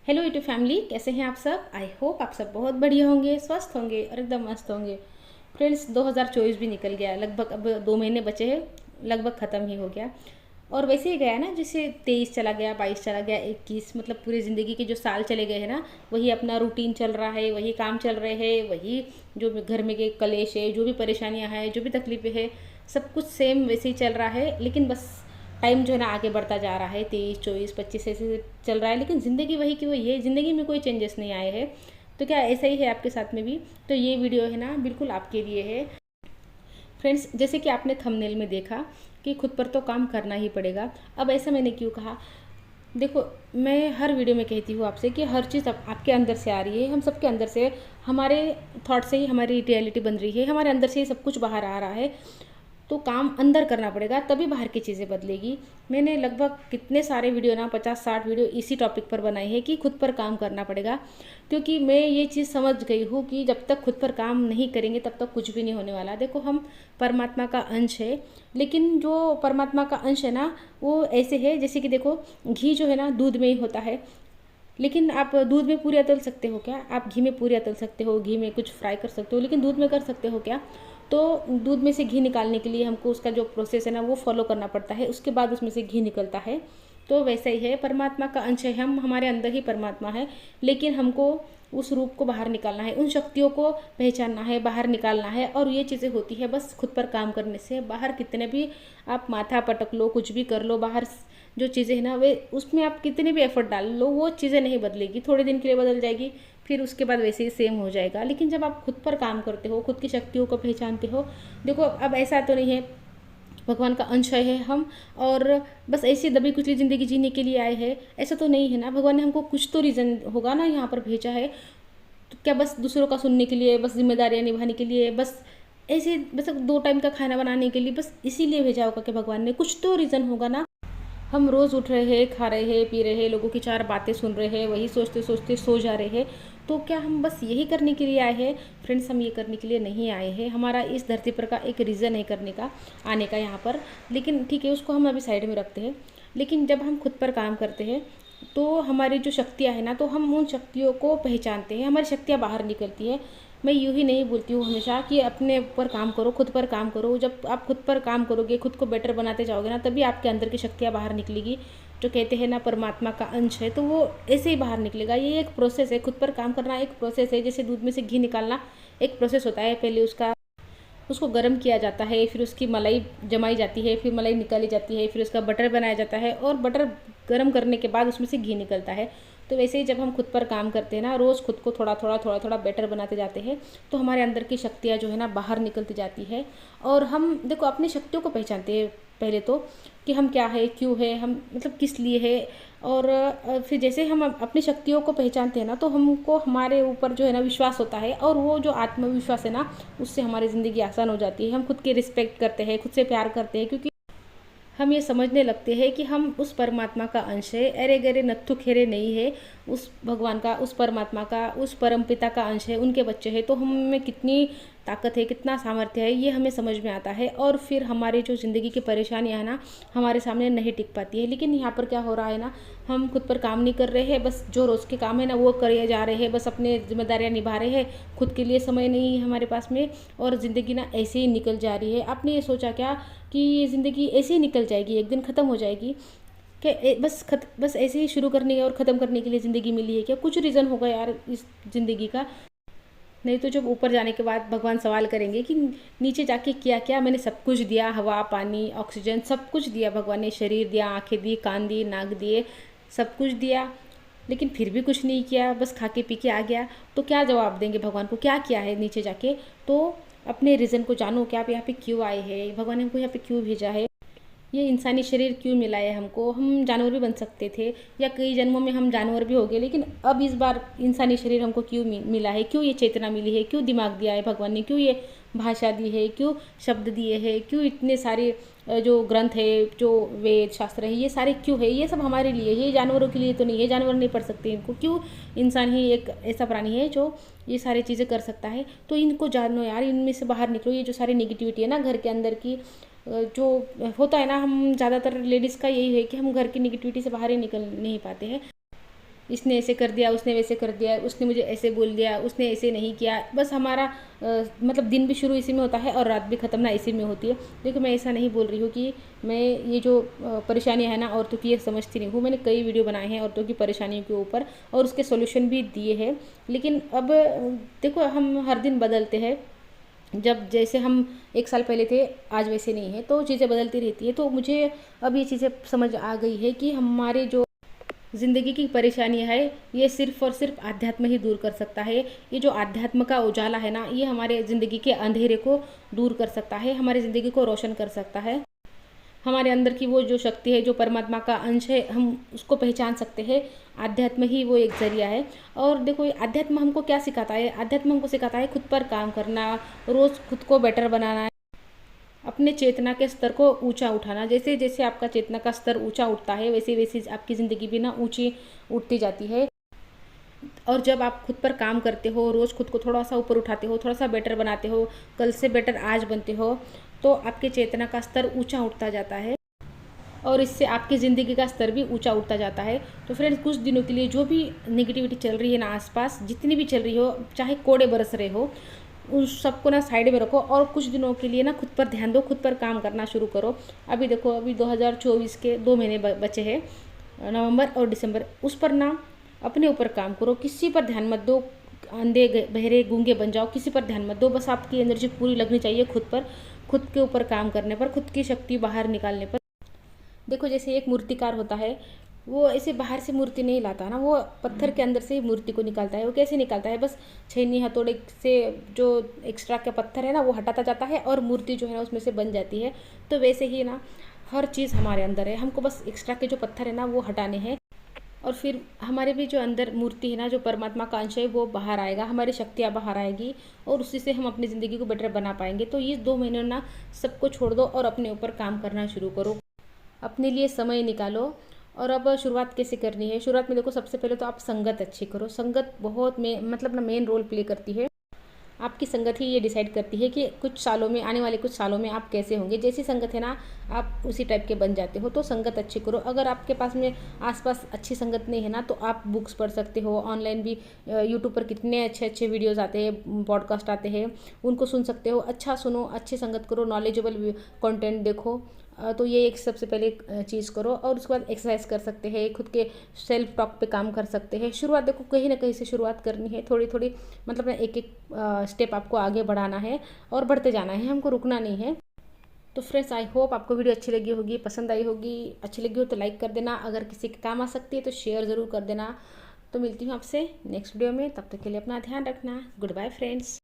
Hello YouTube family, कैसे हैं आप सब। आई होप आप सब बहुत बढ़िया होंगे, स्वस्थ होंगे और एकदम मस्त होंगे। फ्रेंड्स, 2024 भी निकल गया, लगभग अब 2 महीने बचे हैं, लगभग ख़त्म ही हो गया। और वैसे ही गया ना, जैसे 23 चला गया, 22 चला गया, 21, मतलब पूरी ज़िंदगी के जो साल चले गए हैं ना, वही अपना रूटीन चल रहा है, वही काम चल रहे हैं, वही जो घर में के कलेश है, जो भी परेशानियाँ हैं, जो भी तकलीफ़ें हैं, सब कुछ सेम वैसे ही चल रहा है। लेकिन बस टाइम जो है ना आगे बढ़ता जा रहा है, 23 24 25 ऐसे चल रहा है, लेकिन ज़िंदगी वही की वही है, ज़िंदगी में कोई चेंजेस नहीं आए हैं। तो क्या ऐसा ही है आपके साथ में भी? तो ये वीडियो है ना बिल्कुल आपके लिए है। फ्रेंड्स, जैसे कि आपने थंबनेल में देखा कि खुद पर तो काम करना ही पड़ेगा। अब ऐसा मैंने क्यों कहा? देखो, मैं हर वीडियो में कहती हूँ आपसे कि हर चीज़ आपके अंदर से आ रही है, हम सबके अंदर से, हमारे थॉट से ही हमारी रियलिटी बन रही है, हमारे अंदर से ही सब कुछ बाहर आ रहा है। तो काम अंदर करना पड़ेगा, तभी बाहर की चीज़ें बदलेगी। मैंने लगभग कितने सारे वीडियो ना, 50-60 वीडियो इसी टॉपिक पर बनाई है कि खुद पर काम करना पड़ेगा। क्योंकि मैं ये चीज़ समझ गई हूँ कि जब तक खुद पर काम नहीं करेंगे तब तक कुछ भी नहीं होने वाला। देखो, हम परमात्मा का अंश है, लेकिन जो परमात्मा का अंश है ना, वो ऐसे है जैसे कि देखो, घी जो है ना दूध में ही होता है। लेकिन आप दूध में पूरियाँ तल सकते हो क्या? आप घी में पूरियाँ तल सकते हो, घी में कुछ फ्राई कर सकते हो, लेकिन दूध में कर सकते हो क्या? तो दूध में से घी निकालने के लिए हमको उसका जो प्रोसेस है ना वो फॉलो करना पड़ता है, उसके बाद उसमें से घी निकलता है। तो वैसा ही है, परमात्मा का अंश है हम, हमारे अंदर ही परमात्मा है। लेकिन हमको उस रूप को बाहर निकालना है, उन शक्तियों को पहचानना है, बाहर निकालना है। और ये चीज़ें होती है बस खुद पर काम करने से। बाहर कितने भी आप माथा पटक लो, कुछ भी कर लो, बाहर जो चीज़ें हैं ना वे, उसमें आप कितने भी एफर्ट डाल लो, वो चीज़ें नहीं बदलेगी। थोड़े दिन के लिए बदल जाएगी, फिर उसके बाद वैसे ही सेम हो जाएगा। लेकिन जब आप खुद पर काम करते हो, खुद की शक्तियों को पहचानते हो, देखो अब ऐसा तो नहीं है भगवान का अंश है हम, और बस ऐसी दबी कुचली ज़िंदगी जीने के लिए आए हैं, ऐसा तो नहीं है ना। भगवान ने हमको कुछ तो रीज़न होगा ना यहाँ पर भेजा है। तो क्या बस दूसरों का सुनने के लिए, बस जिम्मेदारियाँ निभाने के लिए, बस ऐसे, बस 2 टाइम का खाना बनाने के लिए, बस इसीलिए भेजा होगा कि भगवान ने? कुछ तो रीज़न होगा ना। हम रोज़ उठ रहे हैं, खा रहे हैं, पी रहे हैं, लोगों की 4 बातें सुन रहे हैं, वही सोचते सोचते सो जा रहे हैं। तो क्या हम बस यही करने के लिए आए हैं? फ्रेंड्स, हम ये करने के लिए नहीं आए हैं। हमारा इस धरती पर का एक रीज़न है करने का, आने का यहाँ पर। लेकिन ठीक है, उसको हम अभी साइड में रखते हैं। लेकिन जब हम खुद पर काम करते हैं तो हमारी जो शक्तियाँ हैं ना, तो हम उन शक्तियों को पहचानते हैं, हमारी शक्तियाँ बाहर निकलती हैं। मैं यूँ ही नहीं बोलती हूँ हमेशा कि अपने ऊपर काम करो, खुद पर काम करो। जब आप खुद पर काम करोगे, खुद को बेटर बनाते जाओगे ना, तभी आपके अंदर की शक्तियाँ बाहर निकलेगी। जो कहते हैं ना परमात्मा का अंश है, तो वो ऐसे ही बाहर निकलेगा। ये एक प्रोसेस है, खुद पर काम करना एक प्रोसेस है। जैसे दूध में से घी निकालना एक प्रोसेस होता है। पहले उसको गर्म किया जाता है, फिर उसकी मलाई जमाई जाती है, फिर मलाई निकाली जाती है, फिर उसका बटर बनाया जाता है, और बटर गर्म करने के बाद उसमें से घी निकलता है। तो वैसे ही जब हम खुद पर काम करते हैं ना, रोज़ खुद को थोड़ा थोड़ा बेटर बनाते जाते हैं, तो हमारे अंदर की शक्तियाँ जो है ना बाहर निकलती जाती है। और हम देखो अपनी शक्तियों को पहचानते हैं पहले तो, कि हम क्या है, क्यों है, हम मतलब किस लिए है। और फिर जैसे हम अपनी शक्तियों को पहचानते हैं ना, तो हमको हमारे ऊपर जो है ना विश्वास होता है, और वो जो आत्मविश्वास है ना, उससे हमारी ज़िंदगी आसान हो जाती है। हम खुद की रिस्पेक्ट करते हैं, खुद से प्यार करते हैं, क्योंकि हम ये समझने लगते हैं कि हम उस परमात्मा का अंश है। अरे गरे नत्थु खेरे नहीं है, उस भगवान का, उस परमात्मा का, उस परम पिता का अंश है, उनके बच्चे हैं। तो हम में कितनी ताकत है, कितना सामर्थ्य है, ये हमें समझ में आता है। और फिर हमारी जो ज़िंदगी की परेशानियाँ हैं ना, हमारे सामने नहीं टिक पाती है। लेकिन यहाँ पर क्या हो रहा है ना, हम खुद पर काम नहीं कर रहे हैं, बस जो रोज़ के काम है ना वो करे जा रहे हैं, बस अपने जिम्मेदारियाँ निभा रहे हैं, खुद के लिए समय नहीं है हमारे पास में। और ज़िंदगी ना ऐसे ही निकल जा रही है। आपने ये सोचा क्या कि ये ज़िंदगी ऐसे ही निकल जाएगी, एक दिन ख़त्म हो जाएगी? कि बस ऐसे ही शुरू करने और ख़त्म करने के लिए ज़िंदगी मिली है क्या? कुछ रीज़न होगा यार इस ज़िंदगी का। नहीं तो जब ऊपर जाने के बाद भगवान सवाल करेंगे कि नीचे जाके किया क्या? मैंने सब कुछ दिया, हवा, पानी, ऑक्सीजन, सब कुछ दिया। भगवान ने शरीर दिया, आंखें दी, कान दिए, नाक दिए, सब कुछ दिया, लेकिन फिर भी कुछ नहीं किया, बस खा के पी के आ गया। तो क्या जवाब देंगे भगवान को? क्या किया है नीचे जाके? तो अपने रीज़न को जानो कि आप यहाँ पे क्यों आए हैं, भगवान ने हमको यहाँ पे क्यों भेजा है, ये इंसानी शरीर क्यों मिला है हमको। हम जानवर भी बन सकते थे, या कई जन्मों में हम जानवर भी हो गए, लेकिन अब इस बार इंसानी शरीर हमको क्यों मिला है? क्यों ये चेतना मिली है? क्यों दिमाग दिया है भगवान ने? क्यों ये भाषा दी है? क्यों शब्द दिए हैं? क्यों इतने सारे जो ग्रंथ है, जो वेद शास्त्र है, ये सारे क्यों है? ये सब हमारे लिए, ये जानवरों के लिए तो नहीं है। जानवर नहीं पढ़ सकते इनको, क्यों इंसान ही एक ऐसा प्राणी है जो ये सारी चीज़ें कर सकता है। तो इनको जानो यार, इनमें से बाहर निकलो। ये जो सारी निगेटिविटी है ना घर के अंदर की, जो होता है ना, हम ज़्यादातर लेडीज़ का यही है कि हम घर की निगेटिविटी से बाहर ही निकल नहीं पाते हैं। इसने ऐसे कर दिया, उसने वैसे कर दिया, उसने मुझे ऐसे बोल दिया, उसने ऐसे नहीं किया। बस हमारा मतलब दिन भी शुरू इसी में होता है और रात भी ख़त्म ना इसी में होती है। देखो मैं ऐसा नहीं बोल रही हूँ कि मैं ये जो परेशानियाँ हैं ना औरतों की, ये समझती नहीं हूँ। मैंने कई वीडियो बनाए हैं औरतों की परेशानियों के ऊपर और उसके सोल्यूशन भी दिए हैं। लेकिन अब देखो हम हर दिन बदलते हैं। जब जैसे हम 1 साल पहले थे, आज वैसे नहीं है, तो चीज़ें बदलती रहती है। तो मुझे अब ये चीज़ें समझ आ गई है कि हमारे जो ज़िंदगी की परेशानियाँ है, ये सिर्फ़ और सिर्फ आध्यात्म ही दूर कर सकता है। ये जो आध्यात्म का उजाला है ना, ये हमारे ज़िंदगी के अंधेरे को दूर कर सकता है, हमारी ज़िंदगी को रोशन कर सकता है। हमारे अंदर की वो जो शक्ति है, जो परमात्मा का अंश है, हम उसको पहचान सकते हैं। आध्यात्म ही वो एक ज़रिया है। और देखो ये आध्यात्म हमको क्या सिखाता है? आध्यात्म हमको सिखाता है खुद पर काम करना, रोज़ खुद को बेटर बनाना, अपने चेतना के स्तर को ऊंचा उठाना। जैसे जैसे आपका चेतना का स्तर ऊंचा उठता है, वैसे वैसे आपकी ज़िंदगी भी ना ऊंची उठती जाती है। और जब आप खुद पर काम करते हो, रोज़ खुद को थोड़ा सा ऊपर उठाते हो, थोड़ा सा बेटर बनाते हो, कल से बेटर आज बनते हो, तो आपके चेतना का स्तर ऊंचा उठता जाता है और इससे आपकी ज़िंदगी का स्तर भी ऊंचा उठता जाता है। तो फ्रेंड्स, कुछ दिनों के लिए जो भी नेगेटिविटी चल रही है ना आसपास, जितनी भी चल रही हो, चाहे कोड़े बरस रहे हो, उन सबको ना साइड में रखो और कुछ दिनों के लिए ना खुद पर ध्यान दो, खुद पर काम करना शुरू करो। अभी देखो, अभी 2024 के 2 महीने बचे हैं, नवंबर और दिसंबर। उस पर ना अपने ऊपर काम करो, किसी पर ध्यान मत दो। अंधे बहरे गूंगे बन जाओ, किसी पर ध्यान मत दो। बस आपकी एनर्जी पूरी लगनी चाहिए खुद पर, खुद के ऊपर काम करने पर, खुद की शक्ति बाहर निकालने पर। देखो जैसे एक मूर्तिकार होता है, वो ऐसे बाहर से मूर्ति नहीं लाता ना, वो पत्थर के अंदर से ही मूर्ति को निकालता है। वो कैसे निकालता है? बस छेनी हथौड़े से जो एक्स्ट्रा का पत्थर है ना, वो हटाता जाता है और मूर्ति जो है ना उसमें से बन जाती है। तो वैसे ही ना हर चीज़ हमारे अंदर है, हमको बस एक्स्ट्रा के जो पत्थर है ना वो हटाने हैं और फिर हमारे भी जो अंदर मूर्ति है ना, जो परमात्मा का अंश है, वो बाहर आएगा, हमारी शक्तियाँ बाहर आएगी और उसी से हम अपनी ज़िंदगी को बेटर बना पाएंगे। तो ये 2 महीने ना सबको छोड़ दो और अपने ऊपर काम करना शुरू करो, अपने लिए समय निकालो। और अब शुरुआत कैसे करनी है? शुरुआत में देखो, सबसे पहले तो आप संगत अच्छी करो। संगत बहुत मतलब ना मेन रोल प्ले करती है। आपकी संगत ही ये डिसाइड करती है कि कुछ सालों में, आने वाले कुछ सालों में आप कैसे होंगे। जैसी संगत है ना, आप उसी टाइप के बन जाते हो। तो संगत अच्छी करो। अगर आपके पास में आसपास अच्छी संगत नहीं है ना, तो आप बुक्स पढ़ सकते हो। ऑनलाइन भी यूट्यूब पर कितने अच्छे अच्छे वीडियोज़ आते हैं, पॉडकास्ट आते हैं, उनको सुन सकते हो। अच्छा सुनो, अच्छी संगत करो, नॉलेजेबल कंटेंट देखो। तो ये एक सबसे पहले चीज़ करो। और उसके बाद एक्सरसाइज कर सकते हैं, खुद के सेल्फ टॉक पे काम कर सकते हैं। शुरुआत देखो, कहीं ना कहीं से शुरुआत करनी है, थोड़ी थोड़ी, मतलब ना एक एक स्टेप आपको आगे बढ़ाना है और बढ़ते जाना है, हमको रुकना नहीं है। तो फ्रेंड्स, आई होप आपको वीडियो अच्छी लगी होगी, पसंद आई होगी। अच्छी लगी हो तो लाइक कर देना, अगर किसी के काम आ सकती है तो शेयर ज़रूर कर देना। तो मिलती हूँ आपसे नेक्स्ट वीडियो में, तब तक के लिए अपना ध्यान रखना। Goodbye friends.